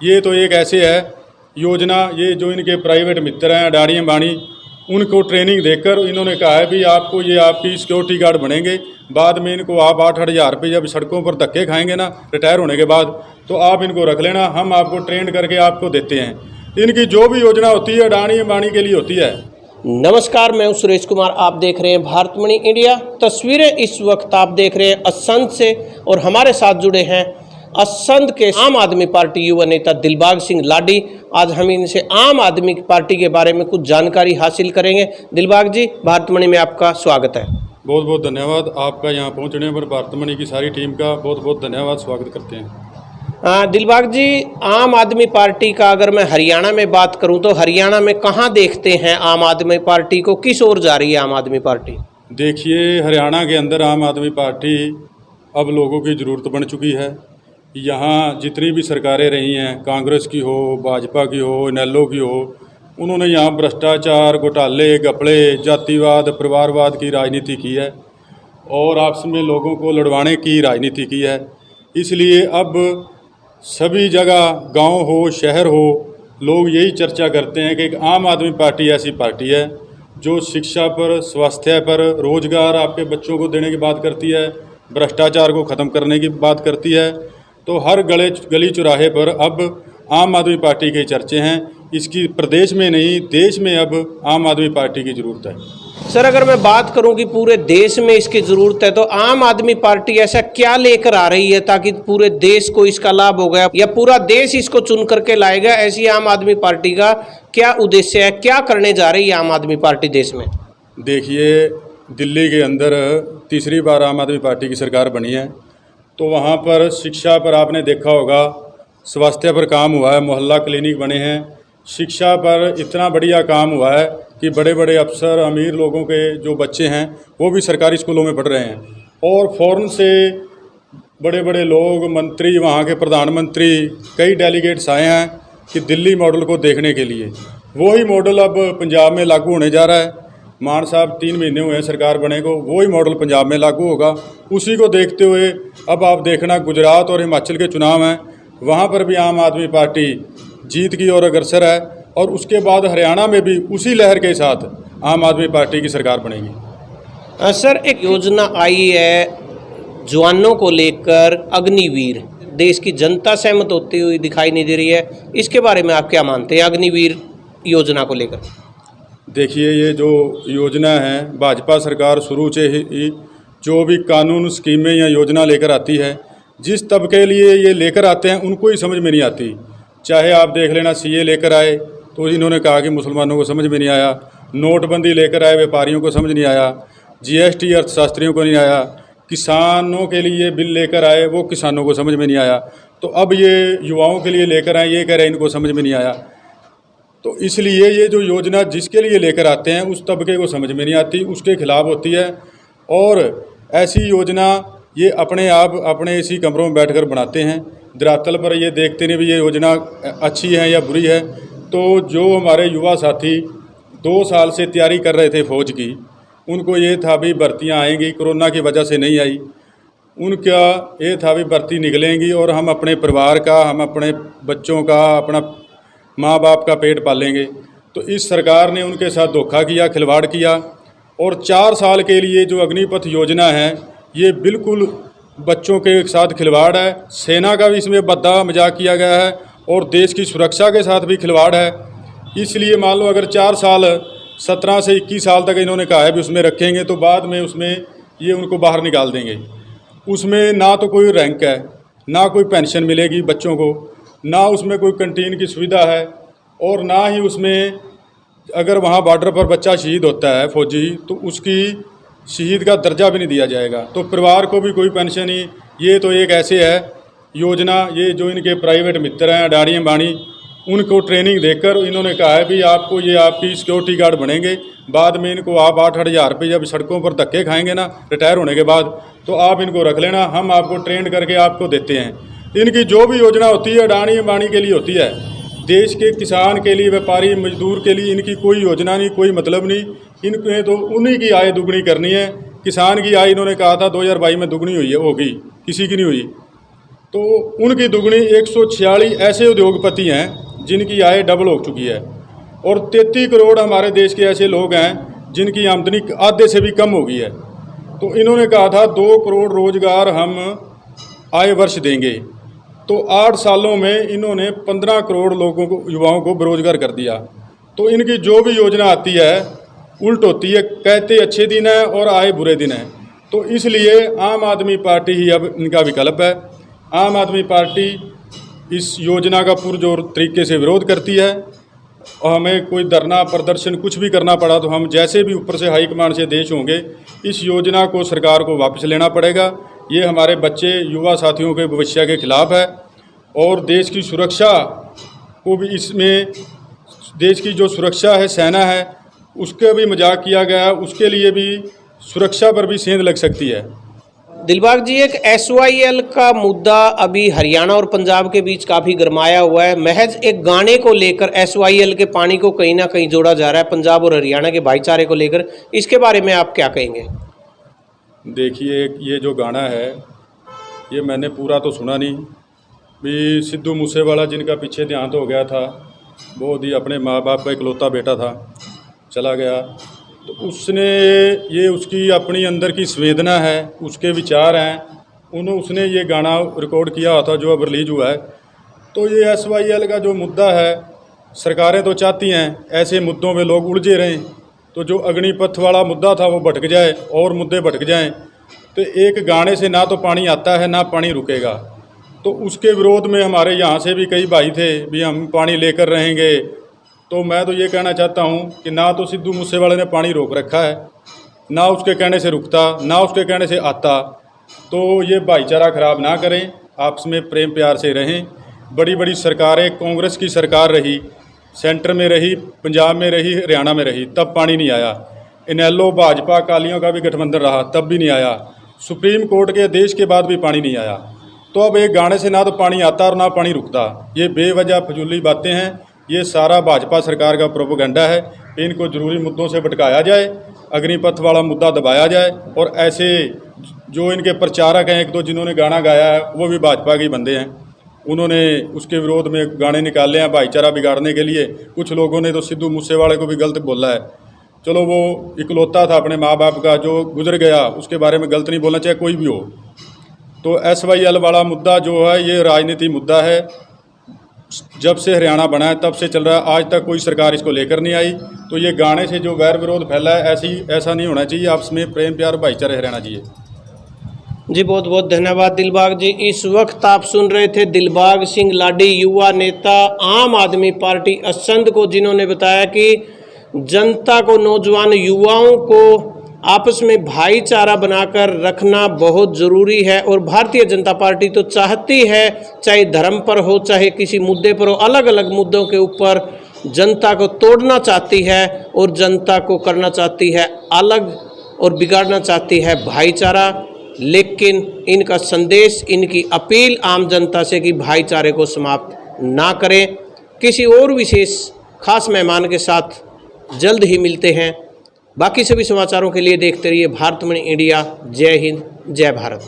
ये तो एक ऐसे है योजना, ये जो इनके प्राइवेट मित्र हैं अडानी अंबानी, उनको ट्रेनिंग देकर इन्होंने कहा है भी आपको ये आपकी सिक्योरिटी गार्ड बनेंगे, बाद में इनको आप 8-8 हज़ार रुपये जब सड़कों पर धक्के खाएंगे ना रिटायर होने के बाद, तो आप इनको रख लेना, हम आपको ट्रेंड करके आपको देते हैं। इनकी जो भी योजना होती है अडानी अंबानी के लिए होती है। नमस्कार, मैं हूं सुरेश कुमार। आप देख रहे हैं भारतमणि इंडिया। तस्वीरें इस वक्त आप देख रहे हैं असंध से, और हमारे साथ जुड़े हैं असंध के आम आदमी पार्टी युवा नेता दिलबाग सिंह लाडी। आज हम इनसे आम आदमी पार्टी के बारे में कुछ जानकारी हासिल करेंगे। दिलबाग जी, भारतमणि में आपका स्वागत है। बहुत बहुत धन्यवाद। आपका यहाँ पहुँचने पर भारतमणि की सारी टीम का बहुत बहुत धन्यवाद, स्वागत करते हैं। दिलबाग जी, आम आदमी पार्टी का अगर मैं हरियाणा में बात करूं तो हरियाणा में कहां देखते हैं आम आदमी पार्टी को, किस ओर जा रही है आम आदमी पार्टी? देखिए, हरियाणा के अंदर आम आदमी पार्टी अब लोगों की ज़रूरत बन चुकी है। यहाँ जितनी भी सरकारें रही हैं, कांग्रेस की हो, भाजपा की हो, इनेलो की हो, उन्होंने यहाँ भ्रष्टाचार, घोटाले, घपले, जातिवाद, परिवारवाद की राजनीति की है और आपस में लोगों को लड़वाने की राजनीति की है। इसलिए अब सभी जगह, गांव हो, शहर हो, लोग यही चर्चा करते हैं कि एक आम आदमी पार्टी ऐसी पार्टी है जो शिक्षा पर, स्वास्थ्य पर, रोजगार आपके बच्चों को देने की बात करती है, भ्रष्टाचार को ख़त्म करने की बात करती है। तो हर गली चौराहे पर अब आम आदमी पार्टी के चर्चे हैं। इसकी प्रदेश में नहीं, देश में अब आम आदमी पार्टी की ज़रूरत है। सर, अगर मैं बात करूं कि पूरे देश में इसकी ज़रूरत है, तो आम आदमी पार्टी ऐसा क्या लेकर आ रही है ताकि पूरे देश को इसका लाभ होगा, या पूरा देश इसको चुन करके लाएगा? ऐसी आम आदमी पार्टी का क्या उद्देश्य है, क्या करने जा रही है आम आदमी पार्टी देश में? देखिए, दिल्ली के अंदर तीसरी बार आम आदमी पार्टी की सरकार बनी है, तो वहाँ पर शिक्षा पर आपने देखा होगा, स्वास्थ्य पर काम हुआ है, मोहल्ला क्लिनिक बने हैं। शिक्षा पर इतना बढ़िया काम हुआ है कि बड़े बड़े अफसर, अमीर लोगों के जो बच्चे हैं वो भी सरकारी स्कूलों में पढ़ रहे हैं, और फ़ॉरेन से बड़े बड़े लोग, मंत्री, वहाँ के प्रधानमंत्री, कई डेलीगेट्स आए हैं कि दिल्ली मॉडल को देखने के लिए। वही मॉडल अब पंजाब में लागू होने जा रहा है। मान साहब 3 महीने हुए हैं सरकार बने को, वही मॉडल पंजाब में लागू होगा। उसी को देखते हुए अब आप देखना, गुजरात और हिमाचल के चुनाव हैं, वहाँ पर भी आम आदमी पार्टी जीत की ओर अग्रसर है, और उसके बाद हरियाणा में भी उसी लहर के साथ आम आदमी पार्टी की सरकार बनेगी। सर, एक योजना आई है जवानों को लेकर, अग्निवीर। देश की जनता सहमत होती हुई दिखाई नहीं दे रही है, इसके बारे में आप क्या मानते हैं अग्निवीर योजना को लेकर? देखिए, ये जो योजना है, भाजपा सरकार शुरू से ही जो भी कानून, स्कीमें या योजना लेकर आती है, जिस तबके के लिए ये लेकर आते हैं उनको ही समझ में नहीं आती। चाहे आप देख लेना, सीए लेकर आए तो इन्होंने कहा कि मुसलमानों को समझ में नहीं आया, नोटबंदी लेकर आए, व्यापारियों को समझ नहीं आया, जीएसटी अर्थशास्त्रियों को नहीं आया, किसानों के लिए बिल लेकर आए, वो किसानों को समझ में नहीं आया। तो अब ये युवाओं के लिए लेकर आए, ये कह रहे हैं इनको समझ में नहीं आया। तो इसलिए ये जो योजना जिसके लिए लेकर आते हैं उस तबके को समझ में नहीं आती, उसके खिलाफ होती है। और ऐसी योजना ये अपने आप अपने इसी कमरों में बैठकर बनाते हैं, धरातल पर ये देखते नहीं भी ये योजना अच्छी है या बुरी है। तो जो हमारे युवा साथी 2 साल से तैयारी कर रहे थे फौज की, उनको ये था भी भर्तियाँ आएंगी, कोरोना की वजह से नहीं आई। उनका ये था भी भर्ती निकलेंगी और हम अपने परिवार का, हम अपने बच्चों का, अपना माँ बाप का पेट पालेंगे। तो इस सरकार ने उनके साथ धोखा किया, खिलवाड़ किया, और 4 साल के लिए जो अग्निपथ योजना है ये बिल्कुल बच्चों के साथ खिलवाड़ है। सेना का भी इसमें बद्दा मजाक किया गया है और देश की सुरक्षा के साथ भी खिलवाड़ है। इसलिए मान लो अगर 4 साल 17 से 21 साल तक इन्होंने कहा है भी उसमें रखेंगे, तो बाद में उसमें ये उनको बाहर निकाल देंगे। उसमें ना तो कोई रैंक है, ना कोई पेंशन मिलेगी बच्चों को, ना उसमें कोई कैंटीन की सुविधा है, और ना ही उसमें अगर वहाँ बॉर्डर पर बच्चा शहीद होता है फौजी, तो उसकी शहीद का दर्जा भी नहीं दिया जाएगा। तो परिवार को भी कोई पेंशन नहीं। ये तो एक ऐसे है योजना, ये जो इनके प्राइवेट मित्र हैं अडानी अंबानी, उनको ट्रेनिंग देकर इन्होंने कहा है भी आपको ये आपकी सिक्योरिटी गार्ड बनेंगे, बाद में इनको आप 8-8 हज़ार रुपये जब सड़कों पर धक्के खाएंगे ना रिटायर होने के बाद, तो आप इनको रख लेना, हम आपको ट्रेंड करके आपको देते हैं। इनकी जो भी योजना होती है अडानी अंबानी के लिए होती है। देश के किसान के लिए, व्यापारी, मजदूर के लिए इनकी कोई योजना नहीं, कोई मतलब नहीं। इनके तो उन्हीं की आय दुगनी करनी है। किसान की आय इन्होंने कहा था 2022 में दुगनी हुई है, होगी, किसी की नहीं हुई। तो उनकी दुगनी 146 ऐसे उद्योगपति हैं जिनकी आय डबल हो चुकी है, और 33 करोड़ हमारे देश के ऐसे लोग हैं जिनकी आमदनी आधे से भी कम हो गई है। तो इन्होंने कहा था 2 करोड़ रोजगार हम आय वर्ष देंगे, तो 8 सालों में इन्होंने 15 करोड़ लोगों को, युवाओं को बेरोजगार कर दिया। तो इनकी जो भी योजना आती है उल्ट होती है, कहते अच्छे दिन है और आए बुरे दिन है। तो इसलिए आम आदमी पार्टी ही अब इनका विकल्प है। आम आदमी पार्टी इस योजना का पुरजोर तरीके से विरोध करती है, और हमें कोई धरना प्रदर्शन कुछ भी करना पड़ा तो हम जैसे भी ऊपर से हाईकमान से आदेश होंगे, इस योजना को सरकार को वापस लेना पड़ेगा। ये हमारे बच्चे युवा साथियों के भविष्य के खिलाफ है, और देश की सुरक्षा को भी इसमें, देश की जो सुरक्षा है, सेना है, उसका भी मजाक किया गया, उसके लिए भी सुरक्षा पर भी सेंध लग सकती है। दिलबाग जी, एक SYL का मुद्दा अभी हरियाणा और पंजाब के बीच काफ़ी गरमाया हुआ है। महज एक गाने को लेकर SYL के पानी को कहीं ना कहीं जोड़ा जा रहा है पंजाब और हरियाणा के भाईचारे को लेकर, इसके बारे में आप क्या कहेंगे? देखिए, ये जो गाना है ये मैंने पूरा तो सुना नहीं, भी सिद्धू मूसेवाला जिनका पीछे देहांत हो गया था, बहुत ही अपने माँ बाप का इकलौता बेटा था, चला गया, तो उसने ये उसकी अपनी अंदर की संवेदना है, उसके विचार हैं, उसने ये गाना रिकॉर्ड किया हुआ था जो अब रिलीज हुआ है। तो ये SYL का जो मुद्दा है, सरकारें तो चाहती हैं ऐसे मुद्दों में लोग उलझे रहें, तो जो अग्निपथ वाला मुद्दा था वो भटक जाए और मुद्दे भटक जाएं। तो एक गाने से ना तो पानी आता है ना पानी रुकेगा। तो उसके विरोध में हमारे यहाँ से भी कई भाई थे भी हम पानी लेकर रहेंगे। तो मैं तो ये कहना चाहता हूँ कि ना तो सिद्धू मूसेवाले ने पानी रोक रखा है, ना उसके कहने से रुकता, ना उसके कहने से आता। तो ये भाईचारा ख़राब ना करें, आपस में प्रेम प्यार से रहें। बड़ी बड़ी सरकारें, कांग्रेस की सरकार रही, सेंटर में रही, पंजाब में रही, हरियाणा में रही, तब पानी नहीं आया। इनेलो भाजपा अकालियों का भी गठबंधन रहा, तब भी नहीं आया। सुप्रीम कोर्ट के आदेश के बाद भी पानी नहीं आया। तो अब एक गाने से ना तो पानी आता और ना पानी रुकता, ये बेवजह फजूली बातें हैं। ये सारा भाजपा सरकार का प्रोपेगेंडा है। इनको ज़रूरी मुद्दों से भटकाया जाए, अग्निपथ वाला मुद्दा दबाया जाए, और ऐसे जो इनके प्रचारक हैं, एक दो जिन्होंने गाना गाया है वो भी भाजपा के बंदे हैं, उन्होंने उसके विरोध में गाने निकाले हैं भाईचारा बिगाड़ने के लिए। कुछ लोगों ने तो सिद्धू मूसेवाले को भी गलत बोला है। चलो, वो इकलौता था अपने माँ बाप का जो गुजर गया, उसके बारे में गलत नहीं बोलना, चाहे कोई भी हो। तो SYL वाला मुद्दा जो है ये राजनीति मुद्दा है, जब से हरियाणा बना है तब से चल रहा है, आज तक कोई सरकार इसको लेकर नहीं आई। तो ये गाने से जो वैर विरोध फैला है, ऐसा नहीं होना चाहिए। आपस में प्रेम प्यार भाईचारे रहना चाहिए। जी, बहुत बहुत धन्यवाद दिलबाग जी। इस वक्त आप सुन रहे थे दिलबाग सिंह लाडी, युवा नेता आम आदमी पार्टी असंध को, जिन्होंने बताया कि जनता को, नौजवान युवाओं को आपस में भाईचारा बनाकर रखना बहुत ज़रूरी है। और भारतीय जनता पार्टी तो चाहती है, चाहे धर्म पर हो, चाहे किसी मुद्दे पर हो, अलग अलग मुद्दों के ऊपर जनता को तोड़ना चाहती है और जनता को करना चाहती है अलग, और बिगाड़ना चाहती है भाईचारा। लेकिन इनका संदेश, इनकी अपील आम जनता से कि भाईचारे को समाप्त ना करें। किसी और विशेष खास मेहमान के साथ जल्द ही मिलते हैं। बाकी सभी समाचारों के लिए देखते रहिए भारतमणि इंडिया। जय हिंद, जय भारत।